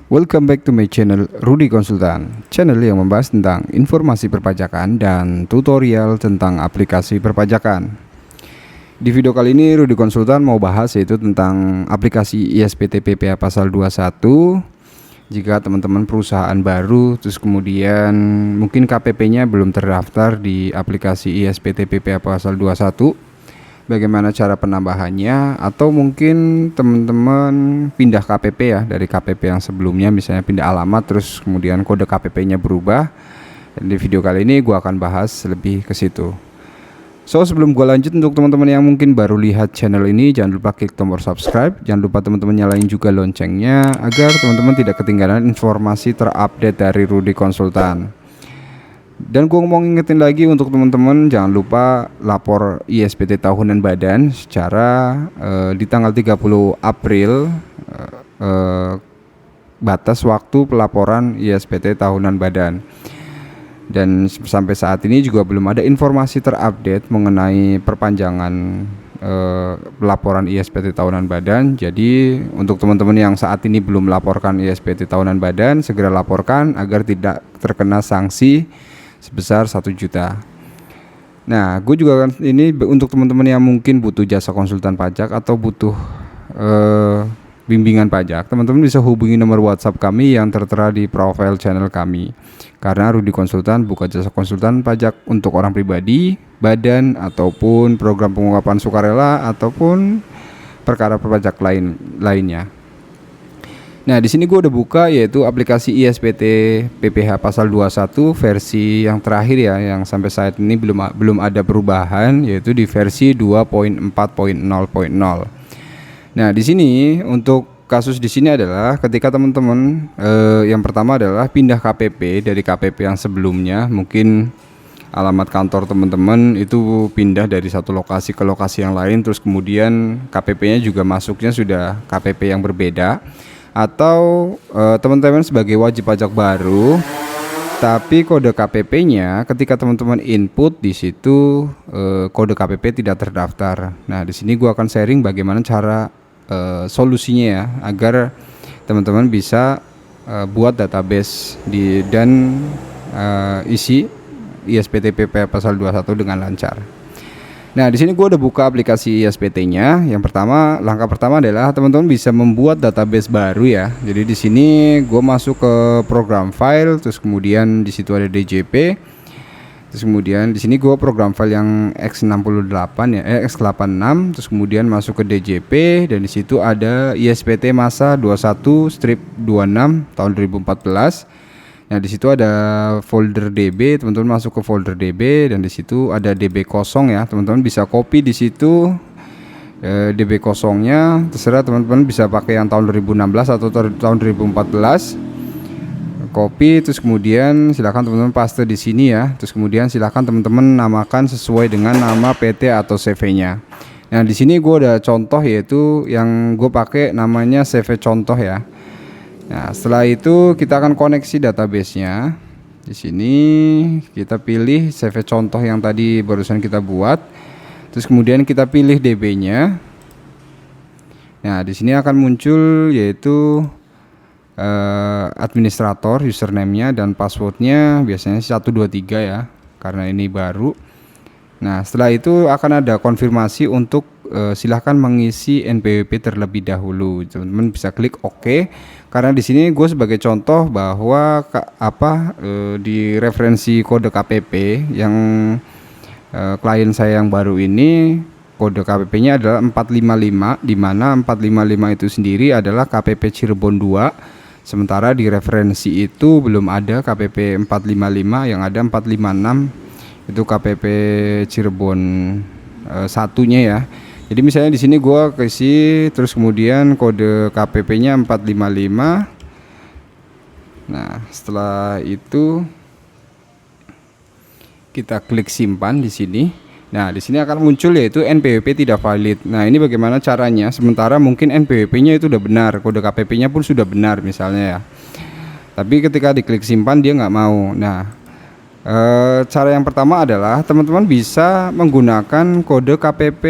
Welcome back to my channel Rudy Konsultan, channel yang membahas tentang informasi perpajakan dan tutorial tentang aplikasi perpajakan. Di video kali ini Rudy Konsultan mau bahas yaitu tentang aplikasi ISPT PPh pasal 21. Jika teman-teman perusahaan baru terus kemudian mungkin KPP-nya belum terdaftar di aplikasi ISPT PPh pasal 21, bagaimana cara penambahannya, atau mungkin teman-teman pindah KPP ya dari KPP yang sebelumnya, misalnya pindah alamat terus kemudian kode KPP-nya berubah. Dan di video kali ini gue akan bahas lebih ke situ. So sebelum gue lanjut, untuk teman-teman yang mungkin baru lihat channel ini, jangan lupa klik tombol subscribe, jangan lupa teman-teman nyalain juga loncengnya agar teman-teman tidak ketinggalan informasi terupdate dari Rudy Konsultan. Dan gue mau ngingetin lagi untuk teman-teman, jangan lupa lapor ISPT tahunan badan secara di tanggal 30 April batas waktu pelaporan ISPT tahunan badan. Dan sampai saat ini juga belum ada informasi terupdate mengenai perpanjangan laporan ISPT tahunan badan. Jadi untuk teman-teman yang saat ini belum melaporkan ISPT tahunan badan, segera laporkan agar tidak terkena sanksi sebesar 1 juta. Nah, gue juga ini untuk teman-teman yang mungkin butuh jasa konsultan pajak atau butuh bimbingan pajak, teman-teman bisa hubungi nomor WhatsApp kami yang tertera di profile channel kami. Karena Rudy Konsultan buka jasa konsultan pajak untuk orang pribadi, badan, ataupun program pengungkapan sukarela ataupun perkara perpajak lainnya. Nah, di sini gue udah buka yaitu aplikasi ISPT PPh pasal 21 versi yang terakhir ya, yang sampai saat ini belum ada perubahan, yaitu di versi 2.4.0.0. Nah, di sini untuk kasus di sini adalah ketika teman-teman yang pertama adalah pindah KPP dari KPP yang sebelumnya, mungkin alamat kantor teman-teman itu pindah dari satu lokasi ke lokasi yang lain, terus kemudian KPP-nya juga masuknya sudah KPP yang berbeda. Atau teman-teman sebagai wajib pajak baru, tapi kode KPP-nya ketika teman-teman input di situ kode KPP tidak terdaftar. Nah, di sini gua akan sharing bagaimana cara solusinya ya, agar teman-teman bisa buat database dan isi ISPT PPh pasal 21 dengan lancar. Nah, di sini gue udah buka aplikasi ISPT-nya. Langkah pertama adalah teman-teman bisa membuat database baru ya. Jadi di sini gue masuk ke program file, terus kemudian di situ ada DJP. Terus kemudian di sini gue program file yang X68 ya, X86, terus kemudian masuk ke DJP dan di situ ada ISPT masa 21/26 tahun 2014. Nah, di situ ada folder DB, teman-teman masuk ke folder DB dan di situ ada DB kosong ya. Teman-teman bisa copy di situ DB kosongnya, terserah teman-teman bisa pakai yang tahun 2016 atau tahun 2014. Copy, terus kemudian silakan teman-teman paste di sini ya. Terus kemudian silakan teman-teman namakan sesuai dengan nama PT atau CV-nya. Nah, di sini gue ada contoh yaitu yang gue pakai namanya CV contoh ya. Nah, setelah itu kita akan koneksi database-nya. Di sini kita pilih CV contoh yang tadi barusan kita buat. Terus kemudian kita pilih DB-nya. Nah, di sini akan muncul yaitu administrator, username-nya dan password-nya biasanya 123 ya, karena ini baru. Nah, setelah itu akan ada konfirmasi untuk silahkan mengisi NPWP terlebih dahulu. Teman-teman bisa klik OK. Karena di sini gue sebagai contoh bahwa di referensi kode KPP yang klien saya yang baru ini, kode KPP-nya adalah 455, di mana 455 itu sendiri adalah KPP Cirebon 2. Sementara di referensi itu belum ada KPP 455, yang ada 456 itu KPP Cirebon satunya ya. Jadi misalnya di sini gua kasih terus kemudian kode KPP-nya 455. Nah, setelah itu kita klik simpan di sini. Nah, di sini akan muncul yaitu NPWP tidak valid. Nah, ini bagaimana caranya? Sementara mungkin NPWP-nya itu udah benar, kode KPP-nya pun sudah benar misalnya ya. Tapi ketika diklik simpan dia nggak mau. Nah, cara yang pertama adalah teman-teman bisa menggunakan kode KPP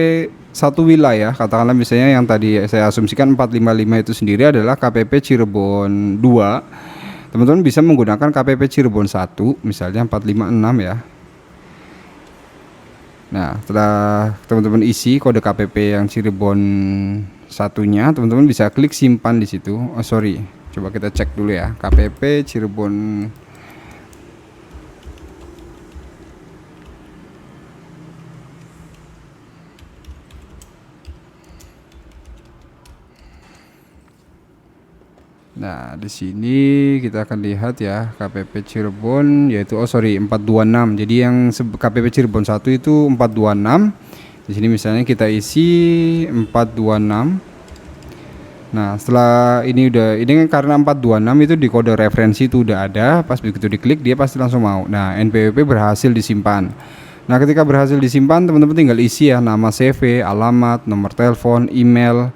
satu wilayah, katakanlah misalnya yang tadi saya asumsikan 455 itu sendiri adalah KPP Cirebon 2. Teman-teman bisa menggunakan KPP Cirebon 1 misalnya 456 ya. Nah, setelah teman-teman isi kode KPP yang Cirebon satunya, teman-teman bisa klik simpan di situ. Oh sorry, coba kita cek dulu ya, KPP Cirebon. Nah, di sini kita akan lihat ya KPP Cirebon yaitu 426. Jadi yang KPP Cirebon 1 itu 426. Di sini misalnya kita isi 426. Nah, setelah ini kan karena 426 itu di kode referensi itu udah ada, pas begitu diklik dia pasti langsung mau. Nah, NPWP berhasil disimpan. Nah, ketika berhasil disimpan, teman-teman tinggal isi ya nama CV, alamat, nomor telepon, email,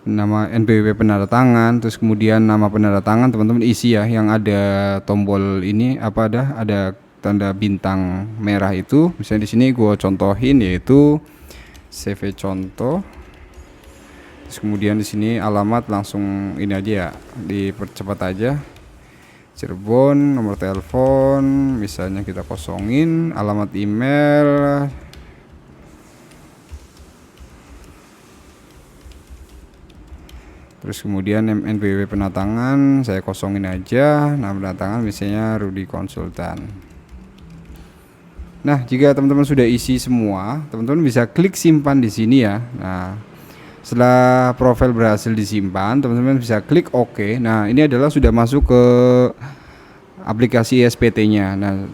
nama NPWP penanda tangan, terus kemudian nama penanda tangan teman-teman isi ya, yang ada tombol ini ada tanda bintang merah itu. Misalnya di sini gue contohin yaitu CV contoh. Terus kemudian di sini alamat langsung ini aja ya, dipercepat aja. Cirebon, nomor telepon misalnya kita kosongin, alamat email terus kemudian NPWP penatangan saya kosongin aja, nama penatangan misalnya Rudi Konsultan. Nah, jika teman-teman sudah isi semua, teman-teman bisa klik simpan di sini ya. Nah, setelah profil berhasil disimpan, teman-teman bisa klik OK. Nah, ini adalah sudah masuk ke aplikasi ISPT-nya. Nah,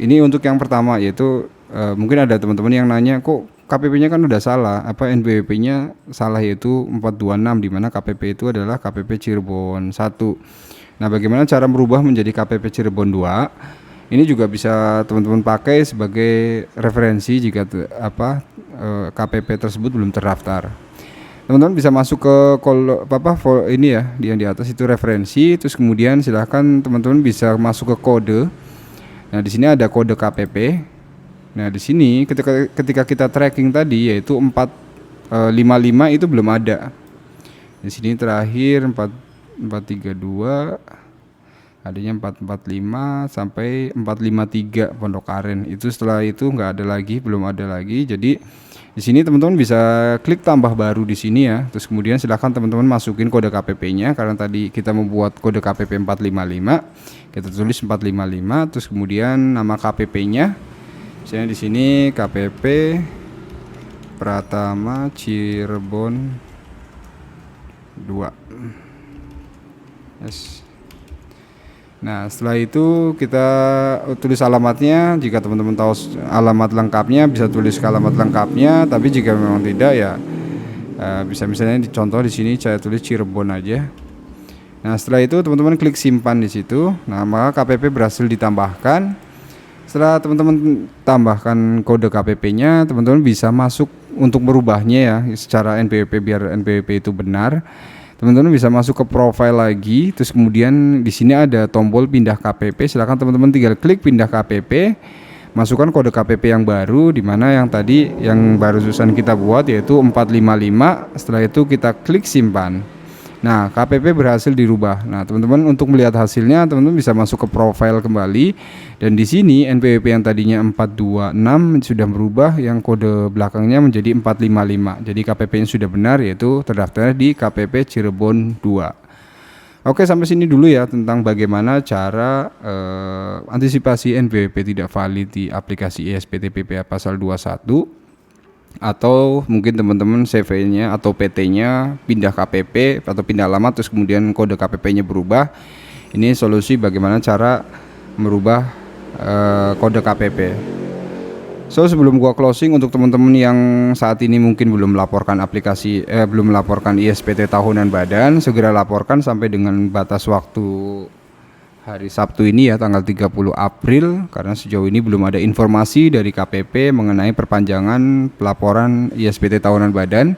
ini untuk yang pertama yaitu mungkin ada teman-teman yang nanya kok KPP-nya kan udah salah, NPWP-nya salah yaitu 426 di mana KPP itu adalah KPP Cirebon 1. Nah, bagaimana cara merubah menjadi KPP Cirebon 2? Ini juga bisa teman-teman pakai sebagai referensi jika KPP tersebut belum terdaftar. Teman-teman bisa masuk ke ini ya, yang di atas itu referensi, terus kemudian silahkan teman-teman bisa masuk ke kode. Nah, di sini ada kode KPP. Nah, di sini ketika kita tracking tadi yaitu 455 itu belum ada. Di sini terakhir 432, adanya 445 sampai 453 Pondok Aren. Itu setelah itu nggak ada lagi, belum ada lagi. Jadi di sini teman-teman bisa klik tambah baru di sini ya. Terus kemudian silakan teman-teman masukin kode KPP-nya karena tadi kita membuat kode KPP 455. Kita tulis 455, terus kemudian nama KPP-nya. Misalnya di sini KPP Pratama Cirebon 2. Yes. Nah, setelah itu kita tulis alamatnya. Jika teman-teman tahu alamat lengkapnya bisa tulis ke alamat lengkapnya, tapi jika memang tidak ya bisa misalnya dicontoh di sini saya tulis Cirebon aja. Nah, setelah itu teman-teman klik simpan di situ. Nah, maka KPP berhasil ditambahkan. Setelah teman-teman tambahkan kode KPP-nya, teman-teman bisa masuk untuk merubahnya ya secara NPWP biar NPWP itu benar. Teman-teman bisa masuk ke profile lagi, terus kemudian di sini ada tombol pindah KPP. Silakan teman-teman tinggal klik pindah KPP, masukkan kode KPP yang baru, di mana yang tadi yang barusan kita buat yaitu 455. Setelah itu kita klik simpan. Nah, KPP berhasil dirubah. Nah, teman-teman untuk melihat hasilnya, teman-teman bisa masuk ke profile kembali. Dan di sini NPWP yang tadinya 426 sudah berubah, yang kode belakangnya menjadi 455. Jadi KPP-nya sudah benar, yaitu terdaftar di KPP Cirebon 2. Oke, sampai sini dulu ya tentang bagaimana cara antisipasi NPWP tidak valid di aplikasi ISPT PPA pasal 21. Atau mungkin teman-teman CV-nya atau PT-nya pindah KPP atau pindah alamat terus kemudian kode KPP-nya berubah. Ini solusi bagaimana cara merubah kode KPP. So, sebelum gua closing, untuk teman-teman yang saat ini mungkin belum melaporkan belum melaporkan ISPT tahunan badan, segera laporkan sampai dengan batas waktu hari Sabtu ini ya, tanggal 30 April, karena sejauh ini belum ada informasi dari KPP mengenai perpanjangan pelaporan ISPT tahunan badan.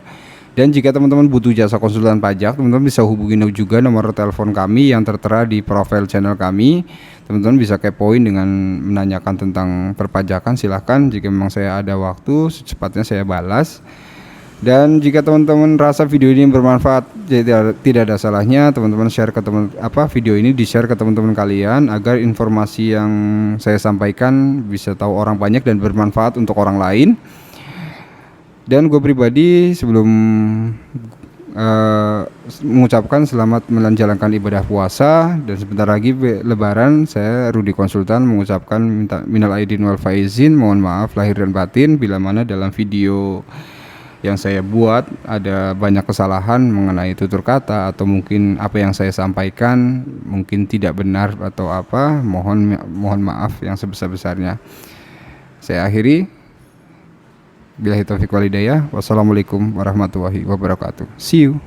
Dan jika teman-teman butuh jasa konsultan pajak, teman-teman bisa hubungi juga nomor telepon kami yang tertera di profil channel kami. Teman-teman bisa kepoin dengan menanyakan tentang perpajakan, silahkan. Jika memang saya ada waktu, secepatnya saya balas. Dan jika teman-teman rasa video ini bermanfaat, jadi tidak ada salahnya teman-teman share ke video ini di-share ke teman-teman kalian agar informasi yang saya sampaikan bisa tahu orang banyak dan bermanfaat untuk orang lain. Dan gue pribadi sebelum mengucapkan selamat menjalankan ibadah puasa dan sebentar lagi lebaran, saya Rudi Konsultan mengucapkan minal aidin wal faizin, mohon maaf lahir dan batin bila mana dalam video yang saya buat ada banyak kesalahan mengenai tutur kata atau mungkin apa yang saya sampaikan mungkin tidak benar atau apa, mohon maaf yang sebesar-besarnya. Saya akhiri, billahi taufiq wal hidayah, wassalamualaikum warahmatullahi wabarakatuh. See you.